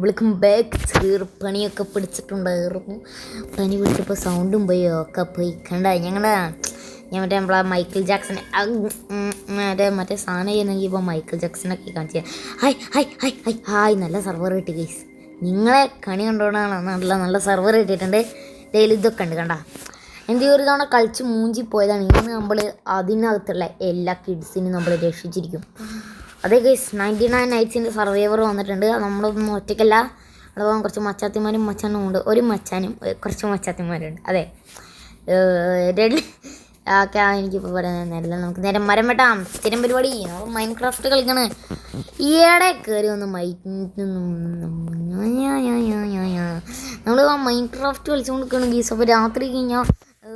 Welcome back. പണിയൊക്കെ പിടിച്ചിട്ടുണ്ടായിരുന്നു. പനി പിടിച്ചപ്പോൾ സൗണ്ടും പോയി ഒക്കെ പോയി കണ്ട ഞാൻ മറ്റേ നമ്മളെ മൈക്കിൾ ജാക്സൺ മറ്റേ സാധനം ചെയ്യുന്നെങ്കിൽ ഇപ്പോൾ മൈക്കിൾ ജാക്സനൊക്കെ കാണിച്ചു hi hi hi hi hi. നല്ല സർവർ കിട്ടി ഗൈസ്. നിങ്ങളെ കണി കണ്ടോണ്ടാണ് നല്ല സർവർ കിട്ടിയിട്ടുണ്ട്. ഡെയിലി ഇതൊക്കെ ഉണ്ട് കണ്ട. എൻ്റെ ഒരു തവണ കളിച്ച് മൂഞ്ചി പോയതാണ്. ഇന്ന് നമ്മൾ അതിനകത്തുള്ള എല്ലാ കിഡ്സിനും നമ്മൾ രക്ഷിച്ചിരിക്കും. അതേ ഗൈസ് 99 നൈറ്റ്സിൻ്റെ സർവൈവർ വന്നിട്ടുണ്ട്. നമ്മളൊന്നും ഒറ്റയ്ക്കല്ല, അവിടെ കുറച്ച് മച്ചാത്തിമാരും മച്ചാനും ഉണ്ട്. ഒരു മച്ചാനും കുറച്ച് മച്ചാത്തിമാരുണ്ട്. അതെ ഒക്കെ എനിക്കിപ്പോൾ പറയാൻ നേരമില്ല. നമുക്ക് നേരെ മരം വെട്ടാം. സ്ഥിരം പരിപാടി നമ്മൾ മൈൻഡ് ക്രാഫ്റ്റ് കളിക്കണേ. ഈയിടെ കയറി ഒന്ന് നമ്മൾ ആ മൈൻഡ് ക്രാഫ്റ്റ് കളിച്ചുകൊണ്ട് നിൽക്കണം ഗീസ്. അപ്പോൾ രാത്രി കഴിഞ്ഞാൽ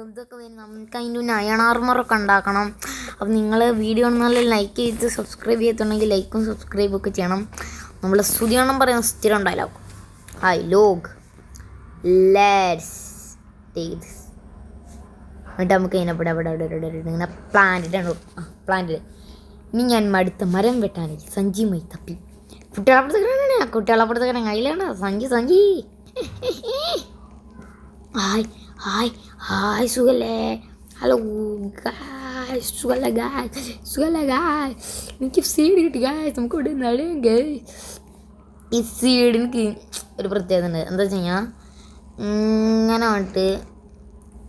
ഇതൊക്കെ വരും. നമുക്ക് അതിൻ്റെ അയൺ ആർമറൊക്കെ ഉണ്ടാക്കണം. അപ്പം നിങ്ങൾ വീഡിയോ നല്ല ലൈക്ക് ചെയ്ത് സബ്സ്ക്രൈബ് ചെയ്തിട്ടുണ്ടെങ്കിൽ ലൈക്കും സബ്സ്ക്രൈബും ഒക്കെ ചെയ്യണം. നമ്മൾ സുതിയണ്ണം പറയുന്ന സ്ഥിരം ഡയലോഗ് ഹായ് ലോഗ് ലെറ്റ്സ് ടേക്ക് ദിസ്. എന്നിട്ട് നമുക്ക് ഇങ്ങനെ പ്ലാന്റിൽ ഇനി ഞാൻ മടുത്ത മരം വെട്ടാനായി സഞ്ചിയുമായി തപ്പി. കുട്ടികളപ്പുറത്തേക്കാണ് കയ്യിലാണ് സഞ്ചി. ഹായ് ഹായ് ഹായ് സുഖല്ലേ? ഹലോ ഗായ്സ്, സുഖല്ലേ ഗായ്സ്? എനിക്ക് സീഡ് കിട്ടി ഗായ്സ്. നമുക്ക് ഇവിടെ നടും ഗായ്സ്. ഈ സീഡ് എനിക്ക് ഒരു പ്രത്യേകത ഉണ്ട്. എന്താ വെച്ച് കഴിഞ്ഞാൽ ഇങ്ങനെ വന്നിട്ട്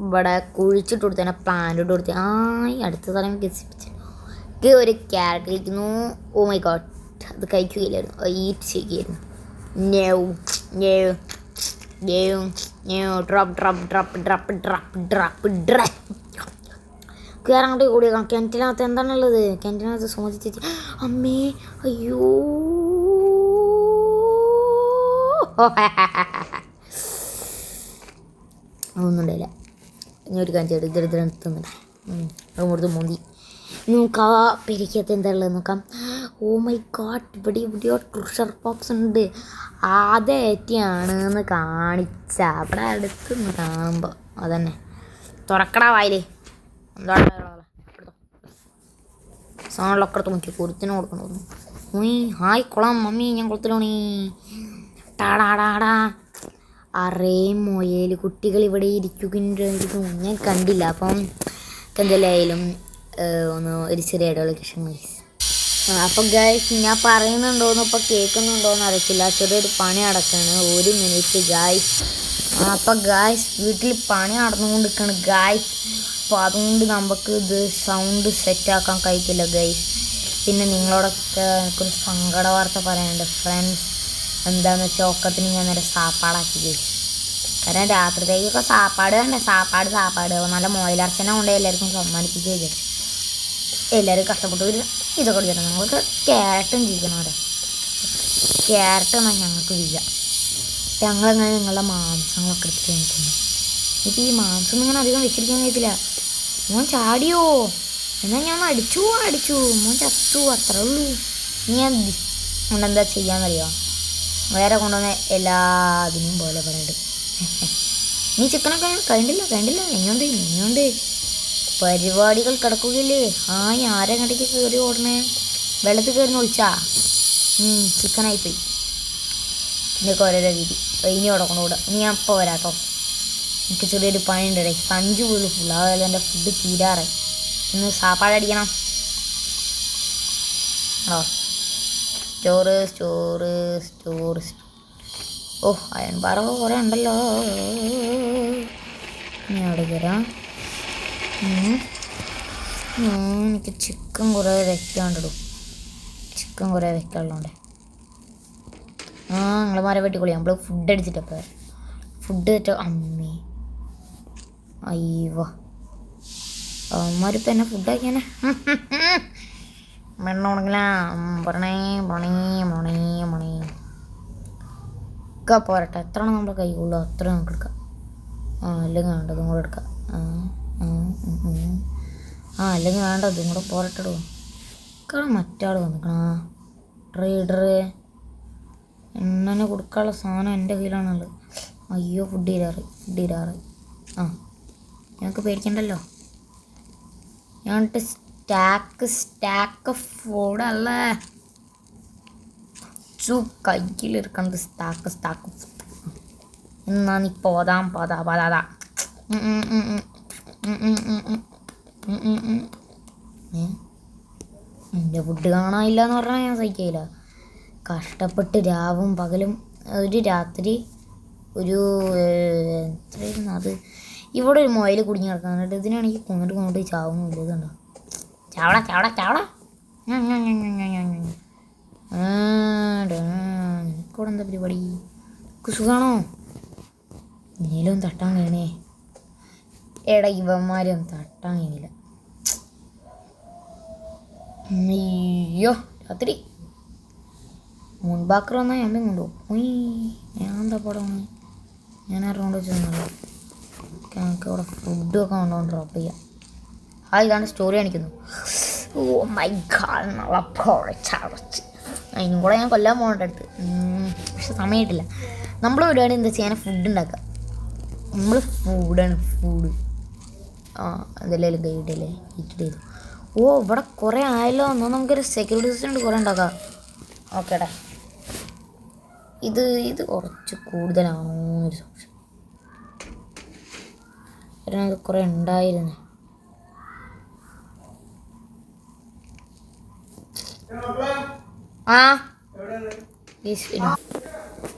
ഇവിടെ കുഴിച്ചിട്ട് കൊടുത്തന്നെ പ്ലാന്റ് ഇട്ട് കൊടുത്ത് അടുത്ത സ്ഥലം ഗസിപ്പിച്ച് ഒരു ക്യാരറ്റ് കഴിക്കുന്നു. ഓ മൈ ഗോഡ്, അത് കഴിക്കുകയില്ലായിരുന്നു, ഈറ്റ് ചെയ്യുകയായിരുന്നു. കയറങ്ങോട്ട് കൂടിയേക്കാം. കിണറ്റിനകത്ത് എന്താണുള്ളത്? കിണറ്റിനകത്ത് സുമതി അമ്മേ അയ്യോ ഒന്നും ഉണ്ടായില്ല. ഇനി ഒരു കാഞ്ചി തിന്നിട്ട് അത് കൊടുത്ത് മോന്തി നോക്കാം. പെരിക്കകത്ത് എന്താ ഉള്ളത് നോക്കാം. ഓ മൈ ഗോഡ്, ഇവിടെയോ ട്രഷർ ബോക്സ് ഉണ്ട്. അതേറ്റിയാണ് എന്ന് കാണിച്ച അവിടെ അടുത്തുനിന്ന് കാണുമ്പോൾ അതന്നെ തുറക്കടാ വായിലേ. സാധനങ്ങളൊക്കെ അടുത്ത് നോക്കി കുരുത്തിന് കൊടുക്കണമായിരുന്നു. ഹായ് കൊള്ളാം മമ്മി, ഞാൻ കുളത്തിലോണീ ടാടാടാടാ. അറേ മൊയേൽ കുട്ടികൾ ഇവിടെ ഇരിക്കുന്നു. ഞാൻ കണ്ടില്ല. അപ്പം എന്തെല്ലായാലും ഒന്ന് ഒരു ചെറിയ ഇടവേളയ്ക്ക് ഗൈസ്. അപ്പം ഗൈസ് ഞാൻ പറയുന്നുണ്ടോയെന്ന് ഇപ്പോൾ കേൾക്കുന്നുണ്ടോയെന്ന് അറിയത്തില്ല. ചെറിയൊരു പണി നടക്കുകയാണ്. ഒരു മിനിറ്റ് ഗൈസ്. അപ്പം ഗൈസ് വീട്ടിൽ പണി നടന്നുകൊണ്ടിരിക്കുകയാണ് ഗൈസ്. അപ്പോൾ അതുകൊണ്ട് നമുക്ക് ഇത് സൗണ്ട് സെറ്റാക്കാൻ കഴിയില്ല ഗൈസ്. പിന്നെ നിങ്ങളോടൊക്കെ എനിക്കൊരു സങ്കട വാർത്ത പറയാനുണ്ട് ഫ്രണ്ട്സ്. എന്താണെന്ന് വെച്ചാൽ ഒക്കത്തിന് ഞാൻ നേരെ സാപ്പാടാക്കി ഗൈസ്. കാരണം രാത്രിത്തേക്കൊക്കെ സാപ്പാട് വേണ്ടേ? സാപ്പാട് നല്ല മോയിലർച്ചന കൊണ്ട് എല്ലാവർക്കും സമ്മാനിപ്പിക്കുക വിചാരിച്ചു. എല്ലാവരും കഷ്ടപ്പെട്ട് ഒരു ഇതൊക്കെ കൊടുക്കണം. ഞങ്ങൾക്ക് ക്യാരറ്റും ജീവിക്കണം. അവിടെ ക്യാരറ്റ് എന്നാൽ ഞങ്ങൾക്ക് വീഴ. ഞങ്ങളെങ്ങനെ നിങ്ങളുടെ മാംസങ്ങളൊക്കെ എടുത്ത് കഴിഞ്ഞിട്ടുണ്ട്. ഇപ്പോൾ ഈ മാംസം ഇങ്ങനെ അധികം വെച്ചിരിക്കാൻ കഴിയത്തില്ല. മോൻ ചാടിയോ? എന്നാൽ ഞാൻ അടിച്ചു മോൻ ചത്തു, അത്രേ ഉള്ളൂ. ഞാൻ കൊണ്ടെന്താ ചെയ്യാന്നറിയോ? വേറെ കൊണ്ടുവന്ന എല്ലാത്തിനും പോലെ പറയുന്നുണ്ട്. നീ ചിക്കനൊക്കെ കണ്ടില്ല ഇനിയുണ്ട് പരിപാടികൾ കിടക്കുകയില്ലേ? ആരെ കണ്ടിക്ക് കയറി ഓടണേ? വെള്ളത്തിൽ കയറി ഒളിച്ചാ ചിക്കനായിപ്പോയി. ഇതിൻ്റെയൊക്കെ ഓരോരോ രീതി. ഇനി അവിടെ കൊണ്ടുകൂടാ. ഇനി ഞാൻ ഇപ്പോൾ വരാട്ടോ. എനിക്ക് ചെറിയൊരു പണിയുണ്ടേ. സഞ്ചു പോലും ഫുൾ. അതായത് എൻ്റെ ഫുഡ് തീരാറെ. ഇന്ന് സാപ്പാടടിക്കണം. സ്റ്റോറ്. ഓ അയൺ പാറ കുറേ ഉണ്ടല്ലോ. ഞാൻ അവിടെ കയറാം. എനിക്ക് ചിക്കൻ കുറേ വെക്കാണ്ടിടും. ചിക്കൻ കുറേ വെക്കാനുള്ളതുകൊണ്ട് നിങ്ങൾ മരം വെട്ടിക്കൊള്ളി. നമ്മൾ ഫുഡ് അടിച്ചിട്ടപ്പോൾ ഫുഡ് വെച്ച അമ്മേ അയ്യോ അവന്മാരിപ്പോൾ എന്നെ ഫുഡ് ആക്കിയാനെ മെണ്ണുണെങ്കില പറഞ്ഞേ ഒക്കെ പോരട്ടെ. എത്ര നമ്മുടെ കൈകൊള്ളൂ അത്ര നമുക്ക് എടുക്കാം. അല്ലെങ്കിൽ വേണ്ട ഇതും കൂടെ എടുക്കാം. അല്ലെങ്കിൽ വേണ്ട ഇതും കൂടെ പോരട്ടിടുക. മറ്റാൾ വന്നിക്കണ ട്രേഡർ. എണ്ണനെ കൊടുക്കാനുള്ള സാധനം എൻ്റെ കയ്യിലാണുള്ളത്. അയ്യോ ഫുഡ് തീരാറ്. ഞങ്ങൾക്ക് പേടിക്കണ്ടല്ലോ. ഞാൻ സ്റ്റാക്ക് ഫുഡല്ലേ. അച്ചു കയ്യിലിരിക്കണത് സ്താക്ക് എന്നാ നീ പോതാം പതാ എൻ്റെ ഫുഡ് കാണാനില്ല എന്ന് പറഞ്ഞാൽ ഞാൻ സഹിക്കില്ല. കഷ്ടപ്പെട്ട് രാവും പകലും ഒരു രാത്രി ഒരു എത്രയായിരുന്നു അത്. ഇവിടെ ഒരു മുയൽ കുടുങ്ങി കിടക്കാനായിട്ട് ഇതിനാണെങ്കിൽ കൊണ്ടിട്ട് ചാവുന്നില്ല. ഇതുണ്ടോ ചാവട നിനക്കൂടെ എന്താ പരിപാടി? സുഖാണോ? നീലും തട്ടാൻ കഴിയണേ. എടാ ഇവന്മാരും തട്ടാൻ കഴിയില്ല. അയ്യോ രാത്രി മുൻപാക്കർ വന്നാൽ ഞാൻ കൊണ്ടുപോകും. ഞാൻ എന്താ പടമാണ് ഞാൻ അറിഞ്ഞോണ്ട് വെച്ചോ. ഞങ്ങൾക്ക് ഇവിടെ ഫുഡൊക്കെ കൊണ്ടുപോകാൻ ഡ്രോപ്പ് ചെയ്യാം. ഇതാണ് സ്റ്റോറി കാണിക്കുന്നു. ഓ മൈ ഗാഡ് നല്ല പൊഴച്ചടച്ച് അതിനും കൂടെ ഞാൻ കൊല്ലാൻ പോകേണ്ട അടുത്ത്. പക്ഷെ സമയമായിട്ടില്ല. നമ്മൾ പരിപാടി എന്താ ചെയ്യാൻ ഫുഡ് ഉണ്ടാക്കുക. നമ്മൾ ഫുഡ് എന്തെല്ലാം ഗൈഡല്ലേ ഇട്ടിട്ട്. ഓ ഇവിടെ കുറേ ആയല്ലോ. എന്നാൽ നമുക്കൊരു സെക്യൂരിറ്റി സിസ്റ്റം കുറേ ഉണ്ടാക്കാം. ഓക്കേടാ ഇത് കുറച്ച് കൂടുതലാണോ എന്നൊരു സംശയം. അത് കുറേ ഉണ്ടായിരുന്നു.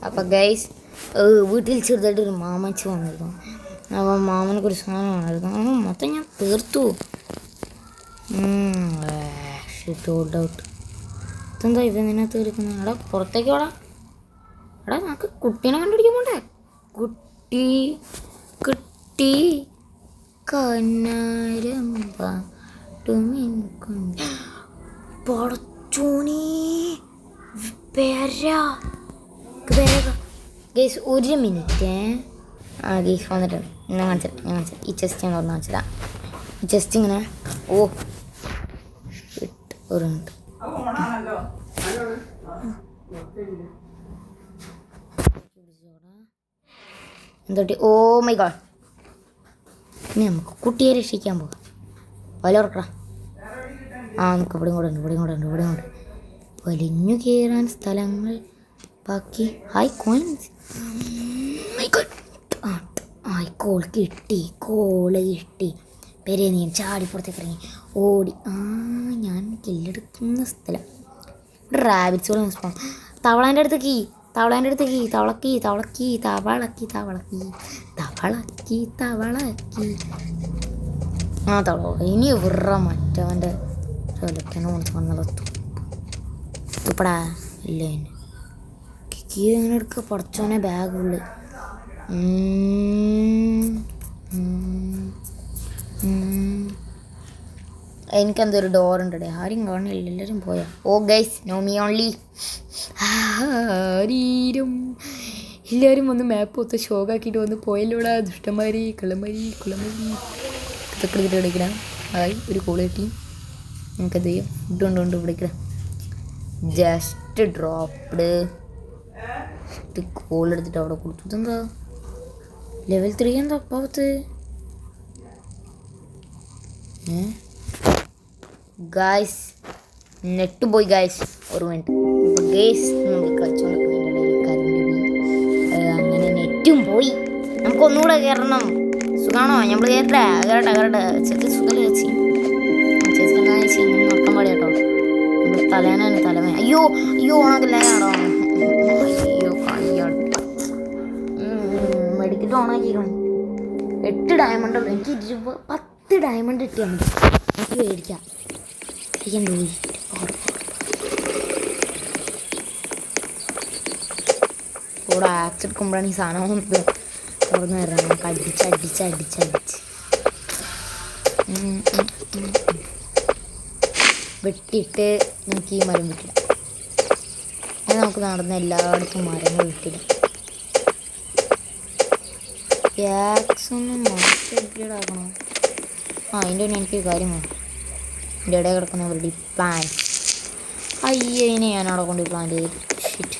അപ്പം ഗൈസ് വീട്ടിൽ ചെറുതായിട്ടൊരു മാമച്ചി വന്നിരുന്നു. അപ്പം മാമനൊക്കെ ഒരു സാധനം വേണമായിരുന്നു. മൊത്തം ഞാൻ തീർത്തു. ഡൗട്ട് ഇതെന്താ ഇതെന്തിനകത്ത് തീർക്കുന്നത്? എടാ പുറത്തേക്ക് എടാ നമുക്ക് കുട്ടീനെ കണ്ടുപിടിക്കാൻ പോണ്ടേ? കുട്ടി കന്നാരം പടച്ചോണി ഗേസ് ഒരു മിനിറ്റ്. ഗേസ് വന്നിട്ടുണ്ട്. ഞാൻ കാണിച്ചത് ഈ ചെസ്റ്റ് ഞാൻ തുറന്ന് കാണിച്ചതാ. ഈ ചെസ്റ്റ് ഇങ്ങനെ ഒരു മിനിറ്റ്. എന്തോട്ടി ഓ മൈ ഗോഡ്. ഇനി നമുക്ക് കുട്ടിയെ രക്ഷിക്കാൻ പോകാം. വല ഉറക്കടാ. നമുക്ക് ഇവിടെ ഉണ്ട്. വലിഞ്ഞു കയറാൻ സ്ഥലങ്ങൾ ബാക്കി. കോയിൻസ് കോൾ കിട്ടി. പെരേ നീ ചാടിപ്പുറത്തേക്ക് ഇറങ്ങി ഓടി. ഞാൻ കില്ലെടുക്കുന്ന സ്ഥലം. ഇവിടെ റാബിറ്റ്സുകൾ തവളേൻ്റെ അടുത്തേക്ക് തവളക്കി. തവള ഇനി വിറ മറ്റവൻ്റെ തുപ്പടാ ഇല്ല. കിക്കി അങ്ങനെ എടുക്കുക. പടച്ചോനെ ബാഗുള്ളു. എനിക്കെന്തോ ഒരു ഡോറുണ്ടേ. ആരും കാണില്ല. എല്ലാവരും പോയാ. ഓ ഗൈസ് നോ മീ ഓൺലി. എല്ലാവരും വന്ന് മാപ്പ് ഒത്ത് ഷോക്കാക്കിയിട്ട് വന്ന് പോയല്ലോടാ ദുഷ്ടന്മാരി കുളമാരി ഇതൊക്കെ എടുത്തിട്ട് വിളിക്കണം. ഒരു കോള് കിട്ടി. നമുക്കത് ചെയ്യാം. ഫുഡ് കൊണ്ടുകൊണ്ട് വിളിക്കണം. ജസ്റ്റ് ഡ്രോപ്പ്ഡ് കോൾ എടുത്തിട്ട് അവിടെ കൊടുത്തു. ഇതെന്താ ലെവൽ 3 എന്താ അപ്പാവത്ത്? ഗായ്സ് നെറ്റ് പോയി ഗായ്സ്. ഒരു മിനിറ്റ് ഗേസ് നമുക്ക് കളിച്ചോണ്ടിരിക്കുന്നതിൻ്റെ അങ്ങനെ നെറ്റും പോയി. നമുക്ക് ഒന്നുകൂടെ കയറണം. സുഖാണോ? നമ്മൾ കയറട്ടെ ചേച്ചി സുഖം ചേച്ചി നോക്കാൻ പാടി കേട്ടോ. തലേന അയ്യോ ഓണാക്കില്ലാണോ? അയ്യോ കയ്യാട് മെഡിക്കറ്റ് ഓണാക്കിക്കണം. 8 ഡയമണ്ട് ഉള്ളു. എനിക്ക് 10 ഡയമണ്ട് കിട്ടിയാൽ മതി. എനിക്ക് മേടിക്കാം. ഇവിടെ ആക്സ് എടുക്കുമ്പോഴാണ് ഈ സാധനം തുറന്നു വരണം. നമുക്ക് അടിച്ച് വെട്ടിയിട്ട് നമുക്ക് ഈ മരം വെട്ടില്ല. അങ്ങനെ നമുക്ക് നടന്ന എല്ലായിടത്തും മരങ്ങൾ വെട്ടില്ല. ആക്സ് ഒന്ന് മാറ്റി അപ്ഗ്രേഡ് ആക്കണോ? അതിൻ്റെ തന്നെ എനിക്കൊരു കാര്യം വേണം. എൻ്റെ ഇടയിൽ കിടക്കുന്ന അവരുടെ പ്ലാന്റ്. ഇതിനെ ഞാൻ അവിടെ കൊണ്ട് പ്ലാന്റ് ചെയ്ത് ഷിറ്റ്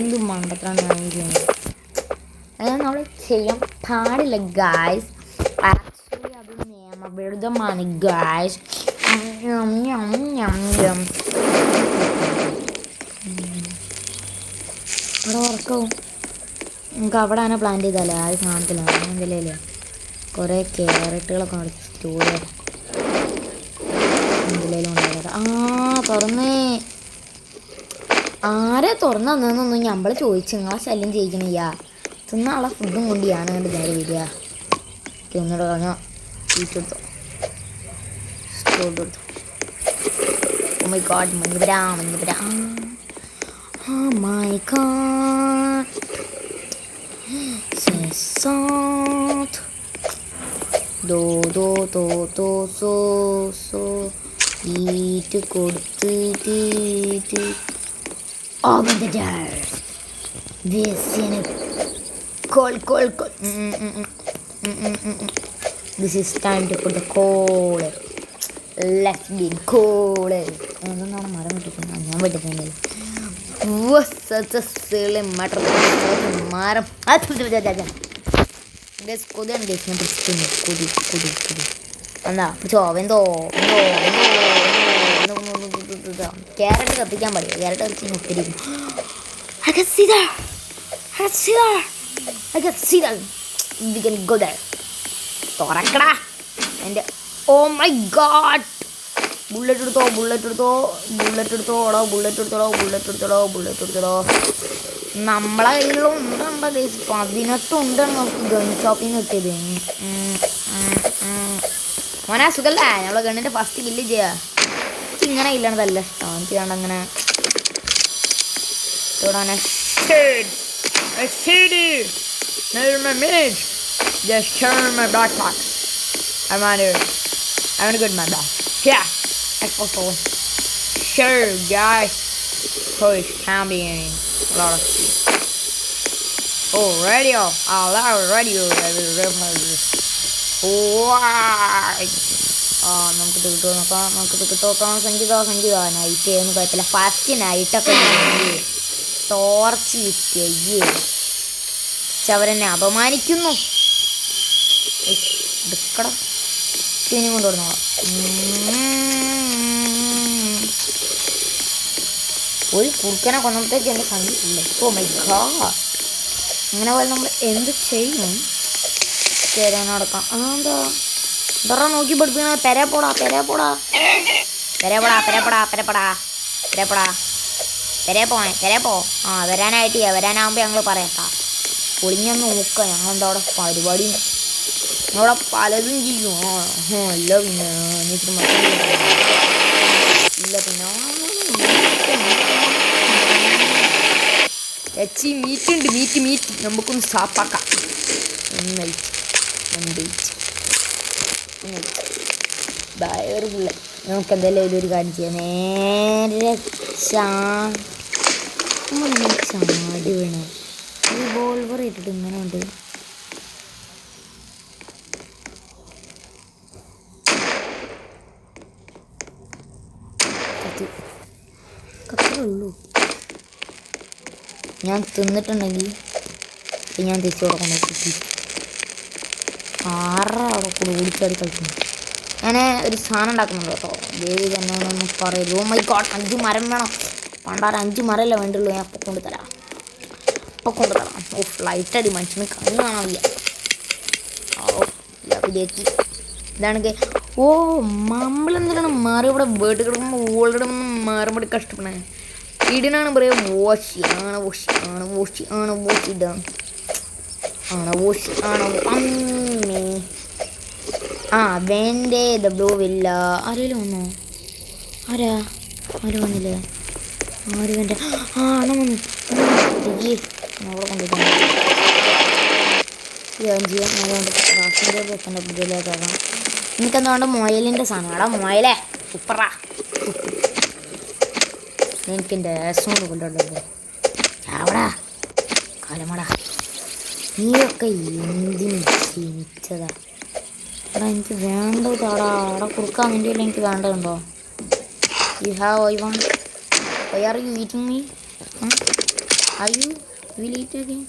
എന്ത് മണ്ടത്താണ് ഞാൻ ചെയ്യുന്നത്. അത് നമ്മൾ ചെയ്യാൻ പാടില്ല ഗായ്സ്. ആക്ച്വലി അത് നിയമവിരുദ്ധമാണ് ഗായ്സ്. അവിടെ ഉറക്കവും നമുക്ക് അവിടെ തന്നെ പ്ലാന്റ് ചെയ്താലേ ആരും കാണത്തില്ല. അങ്ങനെയല്ലേ കുറേ ക്യാരറ്റുകളൊക്കെ നടത്തി സ്റ്റോർ എന്തിലേലും ഉണ്ടാകാറ്. തുറന്നേ ആരെ തുറന്നു തന്നൊന്നും നമ്മൾ ചോദിച്ചു നിങ്ങളെ ശല്യം ചെയ്യിക്കണില്ല. തിന്നാളെ ഫുഡും കൊണ്ട് ഞാൻ കണ്ട് നേരെ വരിക. ഒന്നുകൂടെ പറഞ്ഞോ വീട്ടെടുത്തോ സ്റ്റോർ എടുത്തോ. Oh my god, മഞ്ഞിപരാ. Oh my god. Sesat. Do so. Eat കൊടുത്ത്. Open the door. This in a coal. This is time to put the coal. Let's be cool. എന്താണ് മരം വെട്ടിക്കുന്നത്? ഞാൻ വെട്ടിക്കുന്നില്ല. മരം കൊതിയാണ് കേസിനെ പിടിച്ചിട്ടുണ്ട്. കൊതി എന്താ പിടിച്ചോ എന്തോ ക്യാരറ്റ് കത്തിക്കാൻ പാടില്ല. ക്യാരറ്റ് കത്തിച്ച് ഒത്തിരിക്കും. തുറക്കടാ എൻ്റെ. ഓ മൈ ഗോഡ്. ബുള്ളറ്റ് എടുത്തോ. നമ്മളെ കയ്യിലുള്ള ഉണ്ടോ 18 ഉണ്ടാണ് നമുക്ക് ഗൺ ഷോപ്പിൽ നിന്ന് കിട്ടിയത്. മോനെ സുഖല്ലേ? നമ്മളെ ഗണ്ണിൻ്റെ ഫസ്റ്റ് കില്ല് ചെയ്യാ. എനിക്ക് ഇങ്ങനെ ഇല്ലണതല്ല ഇഷ്ടം. എനിക്ക് കണ്ടങ്ങനെ I'm good man back. Yeah. Also, sure guys. Push camping. A lot of shit. Oh, radio. Radio. നമുക്ക് കിട്ടും. സംഗീത നൈറ്റ് ഒന്നും കുഴപ്പമില്ല. ഫസ്റ്റ് നൈറ്റൊക്കെ ടോർച്ച് വിറ്റ് അവരെന്നെ അപമാനിക്കുന്നു. എടുക്കണം ഇനി കൊണ്ടുവന്നോളാം. ഒരു കുറുക്കനെ കൊന്നത്തേക്ക് എൻ്റെ കണ്ടിട്ടില്ല. Oh my god. അങ്ങനെ പോലെ നമ്മൾ എന്ത് ചെയ്യും? ചേരാനടക്കാം. എന്താ നോക്കി പഠിപ്പിക്കണ? പെരേ പോ. വരാനായിട്ട് ഞങ്ങൾ പറയാം. പൊളിഞ്ഞൊന്ന് നോക്കാം. ഞങ്ങളെന്താ അവിടെ പരിപാടി അവിടെ പലതും ചെയ്യും. ഇല്ല പിന്നെ ഇല്ല പിന്നെ മീറ്റ് നമുക്കൊന്ന് സ്റ്റാപ്പാക്കാം. നമുക്ക് എന്തായാലും ഇതൊരു കാര്യം ചെയ്യാം. നേരെ ചാടി വീണേ. റിവോൾവർ ഇട്ടിട്ട് ഇങ്ങനെ ഉണ്ട്. കത്തിലുള്ളൂ. ഞാൻ തിന്നിട്ടുണ്ടെങ്കിൽ ഞാൻ തിരിച്ചു കൊടുക്കണം. അവിടെ കൂടെ ഓടിച്ചാടി കളിക്കുന്നു. ഞാൻ ഒരു സാധനം ഉണ്ടാക്കുന്നുണ്ട് കേട്ടോ. ദേവി തന്നെ ഒന്നും പറയരുത്. ഓ മൈ ഗോഡ്. 5 മരം വേണം. പണ്ടാറ് 5 മരമല്ലേ വേണ്ടുള്ളൂ. ഞാൻ അപ്പം കൊണ്ടുതരാം. ഓ ഫ്ലൈറ്റ് അടി മനുഷ്യന് കണ്ണ് കാണാൻ വയ്യ. വിചാരിച്ചു ഇതാണെങ്കിൽ. ഓ നമ്മളെന്തിനാണ് മാറി ഇവിടെ വീട്ടിൽ കിടക്കുമ്പോൾ ഓൾറെഡി മാറുമ്പോൾ കഷ്ടപ്പെടണേ. ഇടിനാണ് പറയുക വാഷിയാണ് അമ്മേ. വേണ്ടേ ദ ബ്ലൂ വില്ല. ആരെങ്കിലും വന്നോ? ആരും വന്നില്ലേ? ആര് വേണ്ട? അണ്ണൻ വന്നു. അവിടെ കൊണ്ടുപോയി വെക്കേണ്ട പുതിയതാകാം. എനിക്കെന്തുകൊണ്ട് മുയലിൻ്റെ സാധനം. എടാ മുയലേ ഉപ്പറാ. എനിക്കെൻ്റെ രസം കൊണ്ടുണ്ടല്ലോ. അവിടെ കാലമടാ. നീയൊക്കെ എന്തിന് ക്ഷമിച്ചതാ? എടാ എനിക്ക് വേണ്ടത് അവിടെ കൊടുക്കാൻ വേണ്ടിയല്ല എനിക്ക് വേണ്ടതുണ്ടോ? You have I want. Why are you eating me? Are you? Will eat again?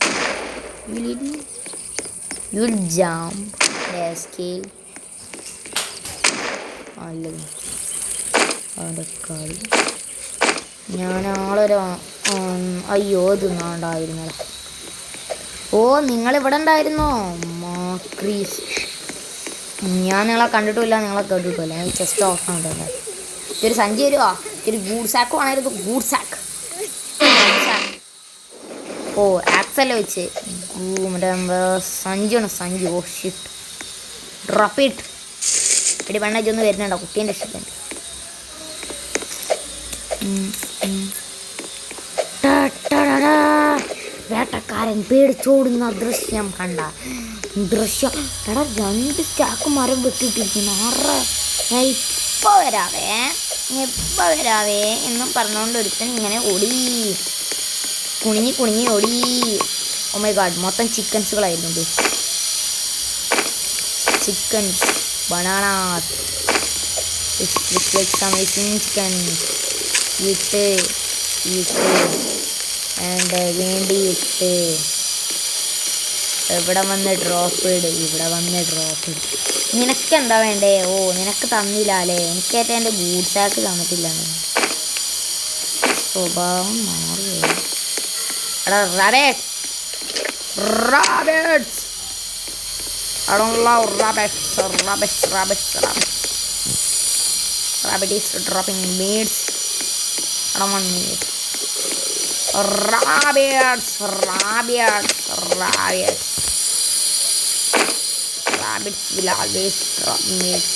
Will eat me? You'll jump. Let's kill. I love you. ഞാൻ ആളൊരു അയ്യോ തിന്നാണ്ടായിരുന്നല്ലോ. ഓ നിങ്ങളിവിടെ ഉണ്ടായിരുന്നോ മാക്രീസ്? ഞാൻ നിങ്ങളെ കണ്ടിട്ടുമില്ല, നിങ്ങളെ കേട്ടിട്ടുമില്ല. ഞാൻ ചെസ്റ്റ് ഓഫ് ആണല്ലോ. ഇതൊരു സഞ്ചി വരുമോ? ഒരു ഗൂഡ് സാക്ക് ആണായിരുന്നു. Good sack. ഓ ആക്സല്ല വെച്ച് മറ്റേ സഞ്ചിയാണ് സഞ്ചി. Oh shit drop it. എടി പെണ്ണ ഇതൊന്ന് വരുന്നുണ്ടോ കുട്ടീൻ്റെ രക്ഷിക്കാൻ? വേട്ടക്കാരൻ പേടിച്ചോടുന്ന ദൃശ്യം കണ്ട ദൃശ്യം. എടാ 2 സ്റ്റാക്ക് മരം വെട്ടിട്ടിരിക്കുന്നു. ഞാൻ ഇപ്പോൾ വരാവേ എന്നും പറഞ്ഞുകൊണ്ട് ഒരുത്തൻ ഇങ്ങനെ ഓടി കുണിഞ്ഞ് ഓടി. ഓ മൈ ഗാഡ്, മൊത്തം ചിക്കൻസുകളായിരുന്നു. ചിക്കൻസ്, ബനാനാസ്, ചിക്കൻ ഇട്ട് ആൻഡ് വേണ്ടിയിട്ട് ഇവിടെ വന്ന് ഡ്രോപ്പ് ഇട്. നിനക്കെന്താ വേണ്ടേ? ഓ നിനക്ക് തന്നില്ല അല്ലേ? എനിക്കേറ്റ എൻ്റെ ബൂട്ട് സാക്ക് തന്നിട്ടില്ല. സ്വഭാവം മാറുകയോ? എടാ rabbits, I don't love rabbits. Rabbit is dropping meats. I don't want meat. Rabbits will always drop meats.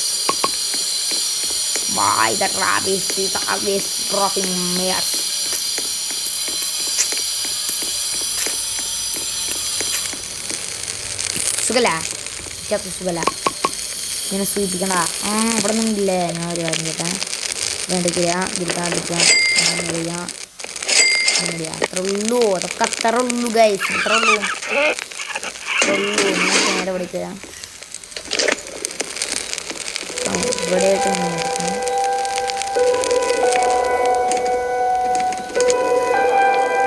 Why the rabbit is always dropping meats? സുഖല സുഖല ഇങ്ങനെ സൂചിപ്പിക്കണ്ട. ഇവിടെ നിന്നില്ലേ? ഞാൻ ഒരു കാര്യം കേട്ടാ വേണ്ടിക്കില്ല അത്ര ഉള്ളൂ. അതൊക്കെ അത്ര ഉള്ളൂ ഗൈസ്, അത്ര ഉള്ളൂ. നേരെ പഠിക്കുക ഇവിടെ ആയിട്ട്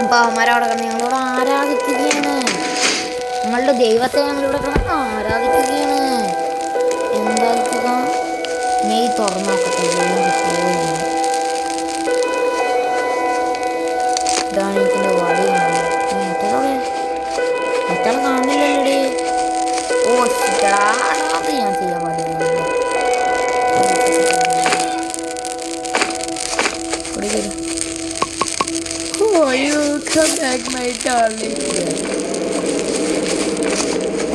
അപ്പൊ അവന്മാരവിടെ കിടന്ന് ഞങ്ങളോട് ആരാധിക്കുകയാണ്. നിങ്ങളുടെ ദൈവത്തെ ഞങ്ങളിവിടെ കിടന്ന് ആരാധിക്കുകയാണ്. എന്തായിരിക്കുക? നെയ് തുറന്നു നോക്കട്ടെ. ഇതാണ് എനിക്കെൻ്റെ വടി. മറ്റാൾ കാണുന്നില്ലല്ലേ? ഓ ചിട്ടടാ, അത് ഞാൻ ചെയ്യാൻ പാടില്ല. Oh, you come back, my darling.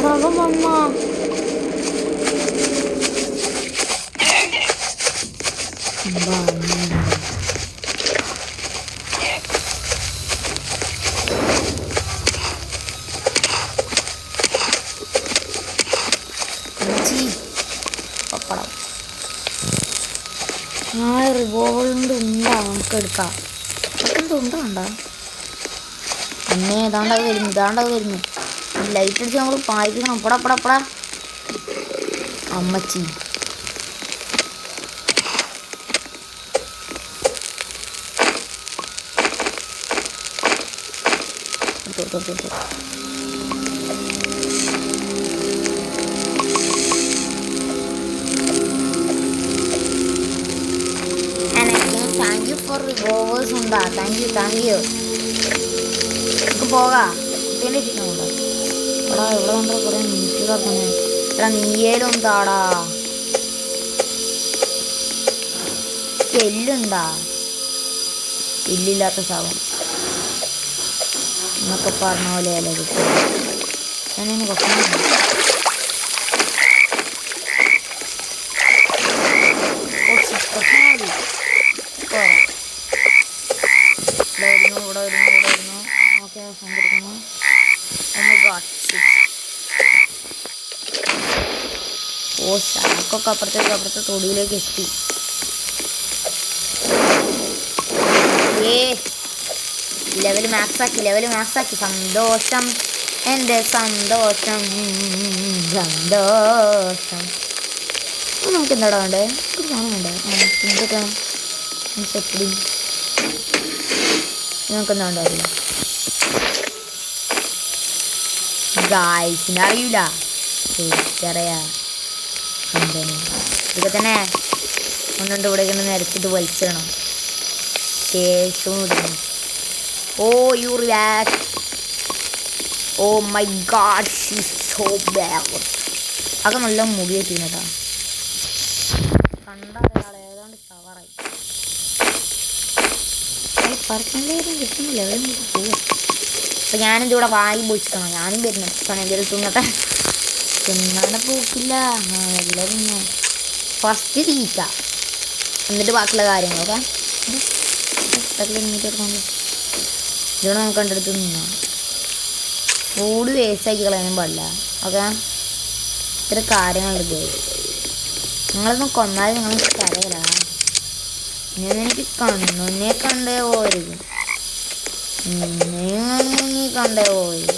Bravo, mama. റിവോൾവറിൻ്റെ ഉണ്ടാ നമുക്ക് എടുക്കാം. അതൊക്കെ ഉണ്ട വേണ്ട അന്നേ ഏതാണ്ടത് വരുന്നു. ലൈറ്റ് അടിച്ച് നമ്മൾ പായിക്കണം. പടാ അമ്മച്ചി. താങ്ക് യു ഫോർ റിവോൾവേഴ്സ് ഉണ്ടാ. താങ്ക് യു നമുക്ക് പോകാം. കുട്ടീൻ്റെ ഇഷ്ടമുണ്ടോ? എടാ ഇവിടെ കണ്ടോ കുറേ മീറ്റുകളൊക്കെ. എടാ നീയേലും താടാ. എല്ലുണ്ടാ? എല്ലില്ലാത്ത ശവം എന്നൊക്കെ പറഞ്ഞ പോലെ അല്ലേ കിട്ടും. ഞാനിങ്ങനെ കുറച്ച് ഇവിടെ വരുന്നു. ഓക്കെ സഞ്ചരിക്കുന്നു. ഓ ശാക്കൊക്കെ അപ്പുറത്തെ തൊടിയിലേക്ക് എത്തി. ലെവൽ മാക്സ് ആക്കി. സന്തോഷം, എൻ്റെ സന്തോഷം. നമുക്ക് എന്താടാ വേണ്ടേ? ഒരു സാധനം വേണ്ടേ? ഫുഡൊക്കെ സെപ്പടി നമുക്കെന്താ ഉണ്ടാവില്ല ഗായ്സിന് അറിയില്ല. എനിക്കറിയാ ഇതൊക്കെ തന്നെ ഒന്നുണ്ട്. ഇവിടെ ഇങ്ങനെ നിരത്തിട്ട് വലിച്ചിടണം. ശേഷം oh you relax. Oh my god she's so bad. അതൊക്കെ നല്ല മുടി വെച്ചിരുന്നതാ. കണ്ടറിയാളെ ഏതാണ്ട് കവറായി. പറക്കണ്ടേരും കിട്ടുന്നില്ല. എവിടെ പോവാ. അപ്പം ഞാനിതിവിടെ വായി പൊളിച്ചിക്കണം. ഞാനും വരുന്നു എന്തെങ്കിലും തിന്നട്ടെ. തിന്നാണ് പോക്കില്ല. എല്ലാം പിന്നെ ഫസ്റ്റ് തീറ്റ എന്നിട്ട് ബാക്കിയുള്ള കാര്യങ്ങളൊക്കെ ഇതാണ് നമുക്ക് കണ്ടെടുത്ത് നിന്നാണ്. ഫുഡ് വേസ്റ്റാക്കി കളയാനും പാടില്ല. ഓക്കെ, ഇത്ര കാര്യങ്ങളുണ്ട്. നിങ്ങളൊന്നും കൊന്നാൽ നിങ്ങൾ കരയില്ല. എനിക്ക് കണ്ണുനെ കണ്ടേ പോരുത്. നീ കണ്ടേ പോരുത്.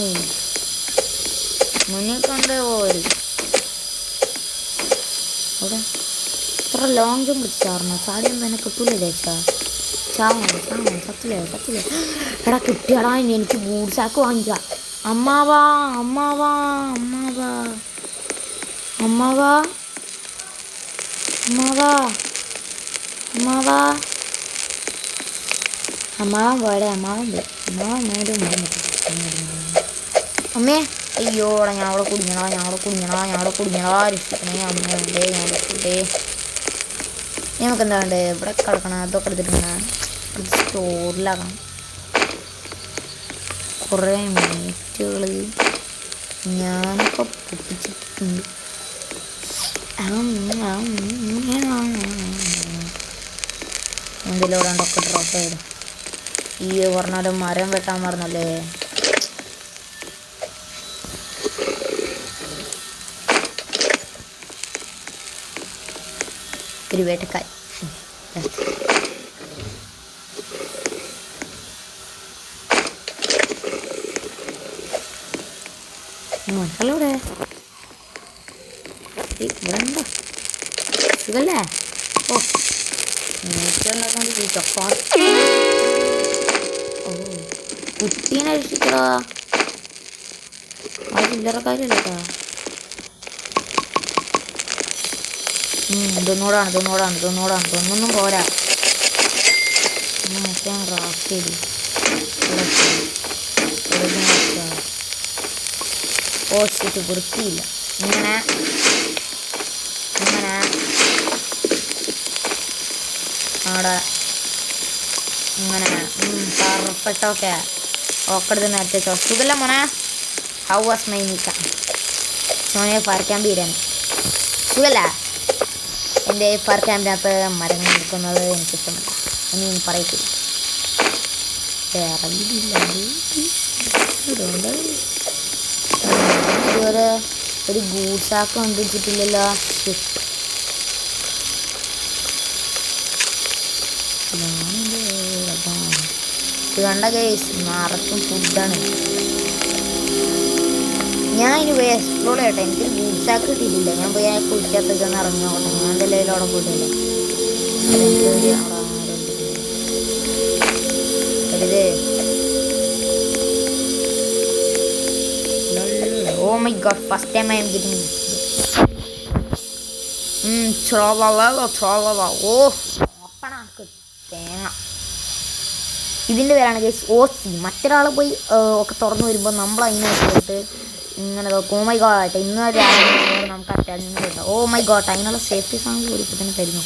നീ മുന്നിൽ കണ്ടേ പോരുത്. അവിടെ ഇത്ര ലോങ് ജമ്പ് പിടിച്ചാർന്നോ? ചാടിയും തന്നെ കിട്ടൂലേ ചേച്ചാ. ചത്തില്ലേ. എടാ കിട്ടിയടാ. ഇനി എനിക്ക് ബൂട്ട് സാക്ക് വാങ്ങിക്കാം. അമ്മാവാ പോടെ. അമ്മേ അയ്യോടാ, ഞാൻ അവിടെ കുടിങ്ങണോ രക്ഷിക്കണേ അമ്മേ. നമുക്ക് എന്താ വേണ്ടേ? ഇവിടെ കിടക്കണം. അതൊക്കെ എടുത്തിട്ടുണ്ട്. സ്റ്റോറിലാക്കണം. കുറേ മീറ്റുകൾ ഞാനിപ്പോൾ പൊട്ടിച്ചിട്ടുണ്ട്. എന്തെങ്കിലും രണ്ടൊക്കെ ഡ്രോപ്പ് ചെയ്തു. ഈ പറഞ്ഞാൽ മരം വെട്ടാൻ പറഞ്ഞല്ലേ. ഒരു വേട്ടക്കായി. മക്കളവിടെ ഇവിടെ ഉണ്ടോ? സുഖല്ലേ? ഓ കുട്ടീനെ രക്ഷിക്കടാ. ആ ചില്ലറ കാര്യമല്ല കേട്ടോ. ഇതൊന്നൂടാണ്. പോരാ. മറ്റേ റാഫ് ചെയ്തു. ഓ ശരി, വൃത്തിയില്ല. ഇങ്ങനെ അവിടെ ഇങ്ങനെ പെർഫെക്റ്റ്. ഓക്കെ എടുത്ത് നേരത്തെ സുഖല്ല മോനെ. ഹൗ വാസ് മൈ നീക്ക മോനെ? ഫയർ ക്യാമ്പ് തീരാൻ സുഖല്ല. എൻ്റെ ഫയർ ക്യാമ്പിനകത്ത് മരങ്ങൾ എടുക്കുന്നത് എനിക്കിഷ്ടമല്ല. ഇനി പറയത്തില്ല. അതുകൊണ്ട് ഇതുവരെ ഒരു ഗൂഡ്സാക്ക് കണ്ടുവച്ചിട്ടില്ലല്ലോ. ഇത് കണ്ട ഗൈസ്, നിറച്ചും ഫുഡാണ്. ഞാൻ ഇനി പോയി എക്സ്പ്ലോർ ചെയ്യട്ടെ. എനിക്കൊരു ഗൂഡ്സാക്ക് കിട്ടിയിട്ടില്ല. ഞാൻ പോയി ആ കുഴിക്കകത്തൊക്കെ ഒന്ന് ഇറങ്ങി നോക്കട്ടെ. ഞാൻ എന്തെങ്കിലും അവിടെ പോയിട്ടില്ല. Oh my god, first time I am getting this. ഓ ഓപ്പണാക്ക് തേങ്ങ. ഇതിൻ്റെ പേരാണ് ഗൈസ് ഓസി. മറ്റൊരാൾ പോയി ഒക്കെ തുറന്നു വരുമ്പോൾ നമ്മൾ അതിനകത്തോട്ട് ഇങ്ങനെ ഓ മൈ ഗോഡ്. ഇന്ന് രാവിലെ നമുക്ക് അറ്റാച്ച് കിട്ടാം. ഓ മൈ ഗോഡ്, അതിനുള്ള സേഫ്റ്റി സാധനം കൂടി ഇപ്പോൾ തന്നെ തരുന്നു.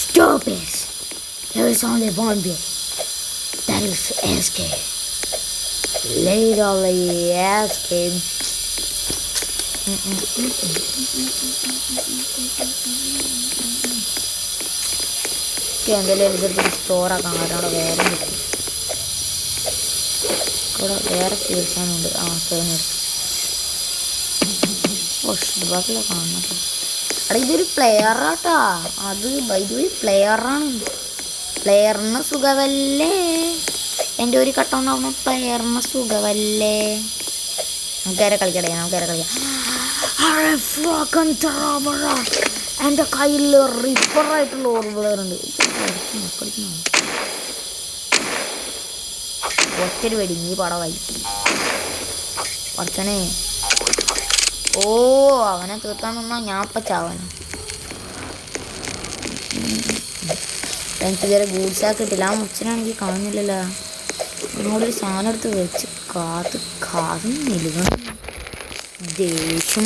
Stop it. There is only one way. That is escape. Literally escape. എന്തെങ്കിലും എടുത്തിട്ട് സ്റ്റോറാക്കാം. കാരണം അവിടെ വേറെ കിട്ടും. ഇവിടെ വേറെ തീർക്കാനുണ്ട്. ആ ബാക്കിയുള്ള കാണണം. അവിടെ ഇതൊരു പ്ലെയറാട്ടാ. അത് ഇതൊരു പ്ലെയറാണ്. പ്ലെയറിന് സുഖമല്ലേ? എൻ്റെ ഒരു കട്ട ഉണ്ടാവുന്ന പ്ലെയറിന് സുഖമല്ലേ? നമുക്കേറെ കളിക്കട്ടെ. എൻ്റെ കയ്യിൽ റിപ്പറായിട്ടുള്ള ഓർമ്മകളുണ്ട്. ഒറ്റൊരു വെടി നീ പടവായി കുറച്ചനെ. ഓ അവനെ തീർക്കാൻ നിന്നാ ഞാൻ ഇപ്പം ചാവാനാ. എനിക്കിതുവരെ ഗൂഡ്സാക്കി കിട്ടില്ല. ആ മുച്ചനാണെങ്കിൽ കാണുന്നില്ലല്ലോ. നിങ്ങളൊരു സാധനം എടുത്ത് വെച്ച് കാത്ത് നിൽക്കണം. ദേഷ്യം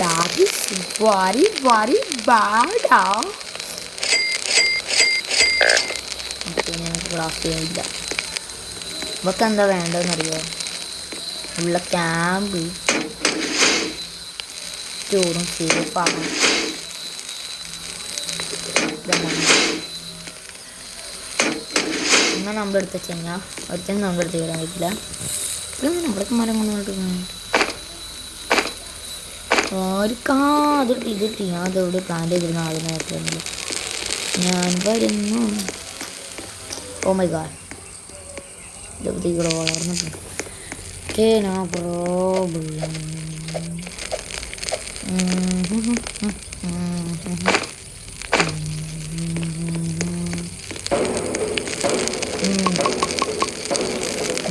That is very, very bad. Craft ചെയ്യാനില്ല. ഇവക്ക് എന്താ വേണ്ടതെന്നറിയോ? ഉള്ള ക്യാമ്പ് ചോറും സേഫാണ്. അങ്ങനെ നമ്മളെടുത്ത് വെച്ച് കഴിഞ്ഞാൽ ഒരിക്കലും നമ്മളെടുത്ത് വരാൻ പറ്റില്ല. നമ്മളൊക്കെ മരം കൊണ്ടുപോയിട്ട് ഇതിട്ടി ഞാൻ അതെവിടെ പ്ലാൻ ചെയ്തിരുന്ന ആദ്യം നോക്കുന്നില്ല. ഞാൻ വരുന്നു. ഓ മൈ ഗാഡ്, ഇവിടെ വളർന്നിട്ടുണ്ട്. Okay, no problem.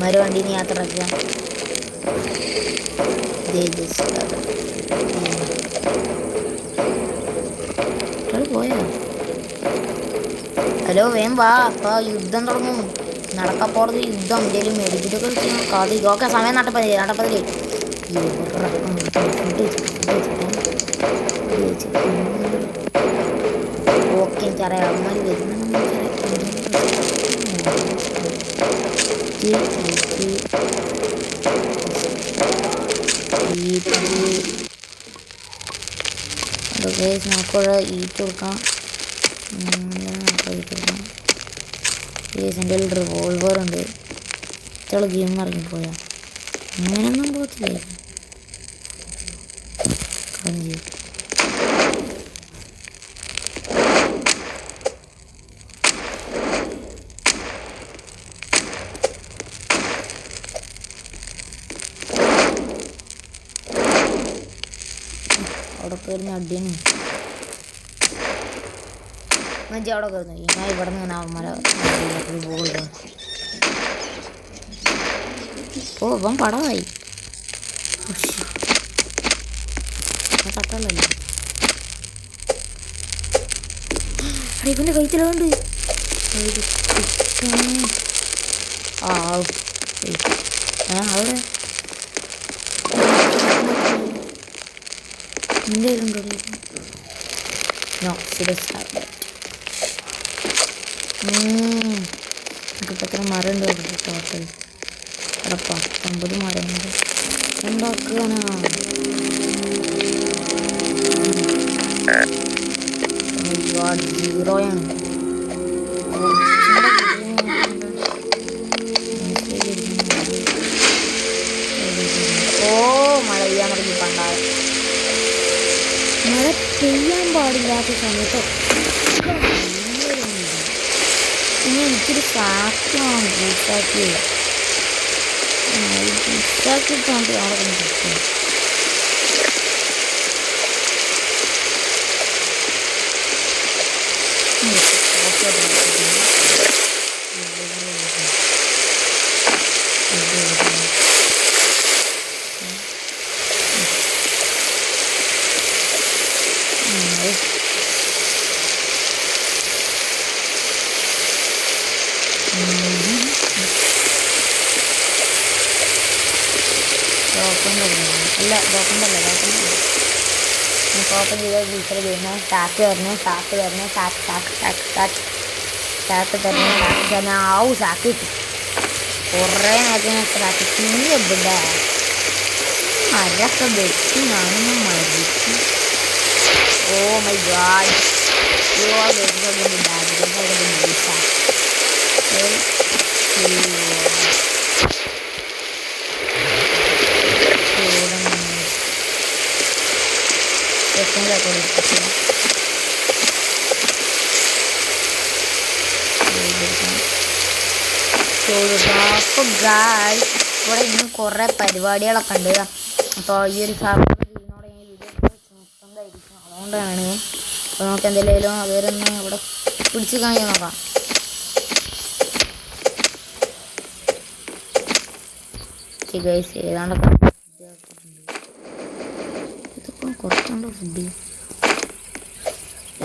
മരവണ്ടീന്ന് യാത്ര ആക്കുക. പോയോ? ഹലോ, വേം വാ, അപ്പൊ യുദ്ധം തുടങ്ങും. നടക്കപ്പോറത് യുദ്ധം. എന്തെങ്കിലും മെഡിക്കലൊക്കെ വെച്ച് കാതി. ഓക്കെ, സമയം നടപ്പതിലേ ഓക്കെ. എനിക്കറിയാം അമ്മ വരുന്ന നമുക്കുള്ള ഈറ്റ് കൊടുക്കാം. എൻ്റെ റിവോൾവർ ഉണ്ട്. ഇത്ര ഗെയിം ഇറങ്ങിപ്പോയാ അങ്ങനെയൊന്നും പോകത്തില്ല. അവിടെ കയറുന്ന അടിയാണ്. അവിടെ കയറുന്നു. ഞാൻ ഇവിടെ നിന്ന് അവന്മാരെ പോകുന്നു. ഓ, ഇവൻ പടമായി. തട്ടല്ലോ. ഇവൻ്റെ കൈത്തിലുണ്ട്. അവിടെ നമുക്കിപ്പോൾ എത്ര മരം ഉണ്ട് ടോട്ടൽ? അവിടെ 19 മരമുണ്ട്. ഉണ്ടാക്കുകയാണ്. സീറോയാണ്. ഓ, മഴ പെയ്യാൻ തുടങ്ങി. പണ്ടായ മഴ പെയ്യാൻ പാടില്ലാത്ത സമയത്ത് ഇനി എനിക്കൊരു ഫാക്ടറാണ് ഗൂസാക്കി ഗൂസാക്കിയിട്ടാണ് അവിടെ കിട്ടും. അല്ല, ഡോക്ടറല്ല ഓപ്പൺ ചെയ്ത ടീച്ചർ ചെയ്യുന്നത്. ടാക്ക് തരണം, ടാക്ക് തരണം, ടാക്ക് തരണം. ആവു സാക്ക് കിട്ടി. കുറേ നേരത്തിന് ടാക്ക് പിന്നെ ഇവിടെ മരൊക്കെ വെട്ടി ഞാനൊന്നും മരിച്ചു. ഓ മൈ ഗാഡ്, അപ്പോൾ ഗായ്സ് ഇവിടെ ഇന്ന് കുറേ പരിപാടികളൊക്കെ ഉണ്ട്. അപ്പോൾ ഈ ഒരു ചെയ്യുന്നതോടെ ഈ വീഡിയോ നിർത്തുന്നതായിരിക്കും. അതുകൊണ്ടാണ്. അപ്പോൾ നമുക്ക് എന്തെങ്കിലും അതുവരെ ഒന്ന് ഇവിടെ പിടിച്ച് കാണിക്കാൻ നോക്കാം. ഗൈസ് ഏതാണ്ടൊക്കെ കുറച്ചുണ്ടോ ഫുഡ്?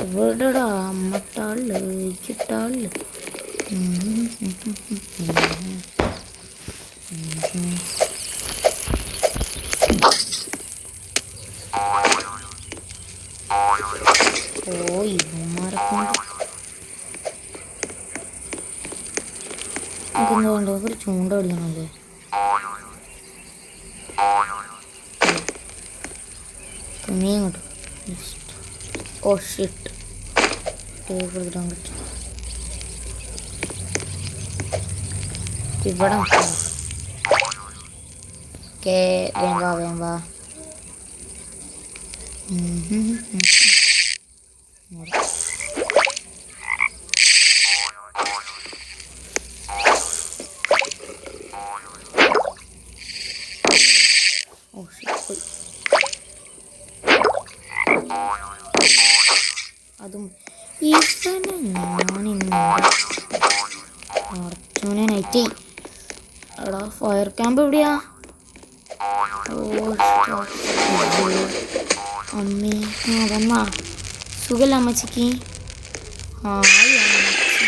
എവിടെടാ അമ്മട്ടാള് കിട്ടാള്? ഓ ഇവന്മാരെ കൊണ്ട് നമുക്കെന്തുകൊണ്ട് ഒരു ചൂണ്ട പിടിക്കണമല്ലേ? തുണിയും കിട്ടും. ഓ ഷിറ്റ്, കൊടുത്തിട്ടാൻ പറ്റും. ഇവിടെ ഓക്കെ, വേമ്പാ വേമ്പാ. ഓ ഷിറ്റ്, അതും ഇവനെ ഞാനിന്ന് അർജുനെ നൈറ്റ്. എടാ ഫയർ ക്യാമ്പ് എവിടെയാ? ഓ അമ്മേ, ആ വന്നാ സുഖല്ല അമ്മച്ചിക്ക്? ഹായ് അമ്മച്ചി.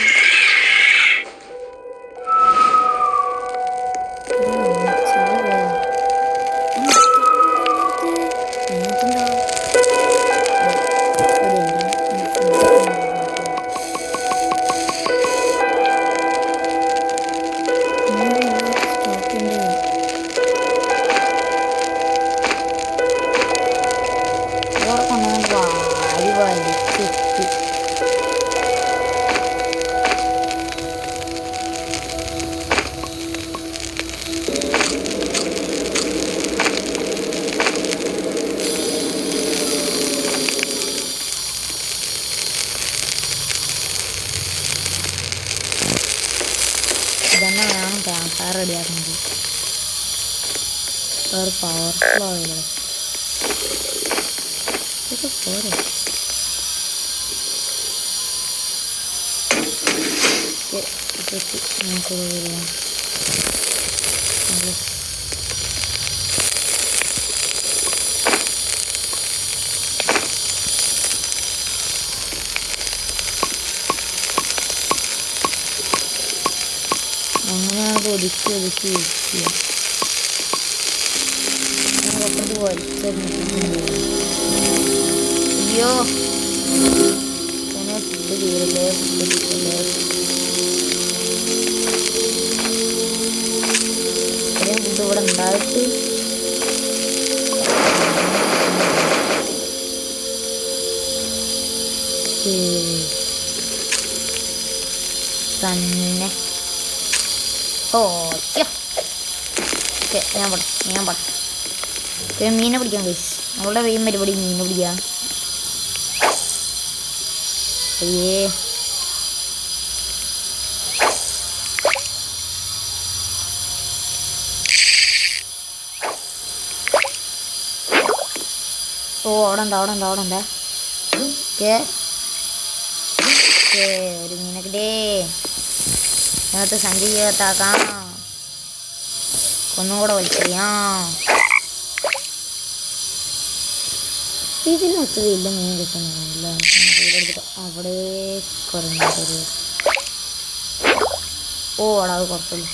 ഇതന്നെയാണ് ക്യാമ്പ് റെഡിയാക്കുന്നത്. ഒരു പവർഫുൾ ആവില്ല, ഇതൊക്കെ പോരെ. നമുക്ക് വരാം. അങ്ങനെ അത് ഒതുക്കി ഒതുക്കി വെക്കുക. പുറത്തോട്ട് വലിച്ചെറിഞ്ഞിട്ട് അയ്യോ അങ്ങനെ ഫുഡ് തീരല്ലേ, ഫുഡ് തീരല്ലേ. ഇത്രയും ഫുഡ് ഇവിടെ ഉണ്ടായിട്ട് തന്നെ. ഓ ഓക്കെ, ഞാൻ പടം മീനെ പിടിക്കാം ഗൈസ്. നമ്മളുടെ വെയും പരിപാടി മീനെ പിടിക്കാം. അയ്യേ ഓ അവിടെ ഉണ്ട്. ഓക്കെ ഓക്കെ, ഒരു മീനെ കിട്ടേ. അതിനകത്ത് സഞ്ചി ചേർത്താക്കാം, ഒന്നുകൂടെ വലിച്ചെറിയാം. ഇതിനകത്ത് വലിയ മീൻ കിട്ടുന്നില്ല. അവിടെ കുറഞ്ഞൊരു ഓ അവിടെ അത് കുഴപ്പമില്ല.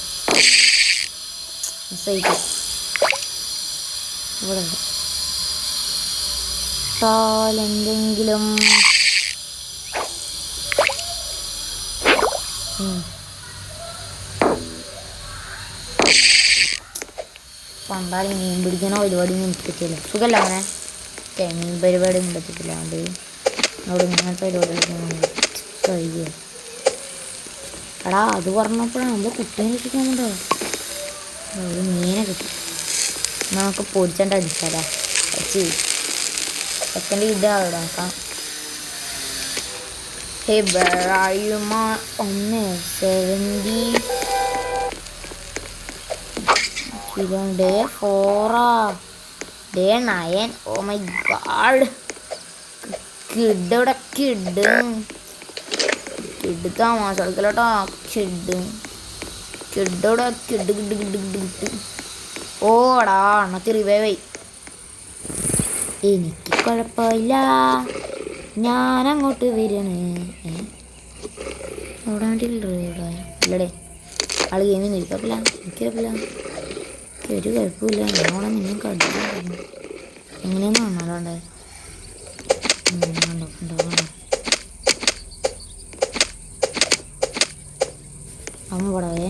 മിസ്സായിട്ട് ഇവിടെ എന്തെങ്കിലും പണ്ടാലും മീൻ പിടിക്കണോ പരിപാടിയൊന്നും പറ്റില്ല. സുഖമല്ല അങ്ങനെ മീൻ പരിപാടിയൊന്നും പറ്റത്തില്ല. അത് അവിടെ ഇങ്ങനത്തെ പരിപാടി കഴിയുക. എടാ അത് പറഞ്ഞപ്പോഴാണ് നമ്മൾ കുട്ടീനെ രക്ഷിക്കാനുണ്ടോ. ഒരു മീനെ കിട്ടും, നമുക്ക് പൊടിച്ചണ്ട അടിച്ചാലാ സെക്കൻഡ് ഇതാവിടെ നോക്കാം. Hey, where are you, ma? Oh, 70. Kill day 4. Day 9. Oh my god. Kid ഇവിടെ കിഡ് താമസത്തിലോട്ടോ. കിഡ് ഇവിടെ കിഡ് ഓടാ അണ്ണത്തി റിവൈവ് ആയി. എനിക്ക് കുഴപ്പമില്ല, ഞാനങ്ങോട്ട് വരണേ. എവിടെ വേണ്ടിയില്ലേ ഇവിടെ ഇല്ലടേ. ആൾ ഗെയിമിൽ ഇരിക്കപ്പില്ല, എനിക്കപ്പില്ല, ഒരു കുഴപ്പമില്ല. ഞാനവിടെ നിന്നെ കണ്ടു എങ്ങനെയൊന്നും കാണാറുണ്ടേ. കണ്ടോ കണ്ടോ കണ്ടോ അമ്മ പടവേ.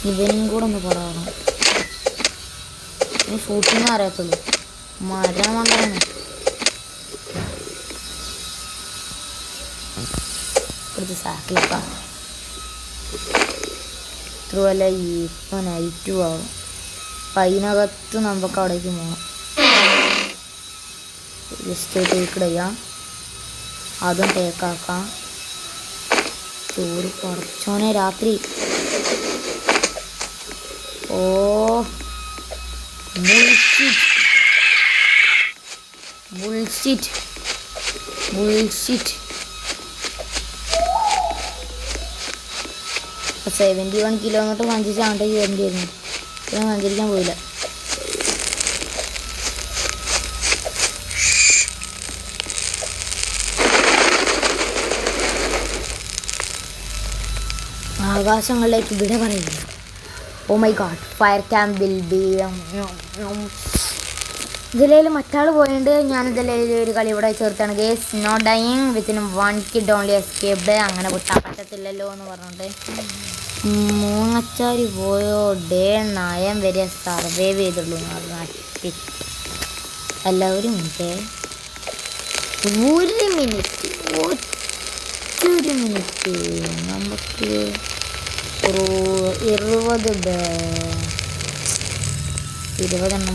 ഇവനും കൂടെ ഒന്ന് പടവണം. ഇനി ഷൂട്ടിങ്ങ് അറിയത്തുള്ളൂ. മരം കൊണ്ടാണ് ഇവിടുത്തെ സാക്കിലൊക്കെ ഇത്രയല്ല. ഇപ്പം നൈറ്റും ആവും. അപ്പം അതിനകത്ത് നമുക്ക് അവിടേക്ക് പോകണം. ജസ്റ്റ് ടേക്ക് ചെയ്യാം, അതും ടേക്കാക്കാം. ചോറ് കുറച്ചോനെ രാത്രി. ഓ ബുൾഷിറ്റ് 71 കിലോമീറ്റർ സഞ്ചരിച്ച് അങ്ങോട്ടേക്ക് വരേണ്ടിയിരുന്നു. ഇപ്പം സഞ്ചരിക്കാൻ പോയില്ല. ആകാശങ്ങളിലേക്ക് വിട പറയുന്നു. Oh my god, fire camp will be. ഇതിലേൽ മറ്റാൾ പോയിട്ട് ഞാൻ ഇതിലേൽ ഒരു കളി ഇവിടെ ചേർത്താണ്. Guys no dying within 1 kid only escaped. അങ്ങനെ വിട്ടാൻ പറ്റത്തില്ലല്ലോ എന്ന് പറഞ്ഞിട്ട് മൂങ്ങച്ചാരി പോയോ ഡേ 9 വരെ സർവൈവ് ചെയ്തുള്ളൂ എന്ന് പറഞ്ഞു. എല്ലാവരും മിനിറ്റ്, ഒരു മിനിറ്റ് നമുക്ക് ഒരു 20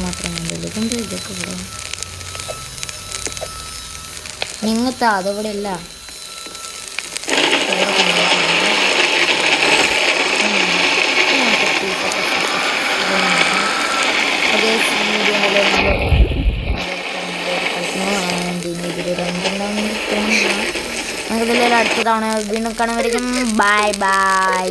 മാത്രമേ ഉണ്ടല്ലോ. ഇതെന്താ ഇതൊക്കെ ഇവിടെ നിങ്ങത്തെ അതിവിടെ ഇല്ല. നമുക്ക് ഇതിൽ അടുത്ത തവണ വീണ്ടും കാണുമ്പോഴേക്കും ബൈ ബൈ.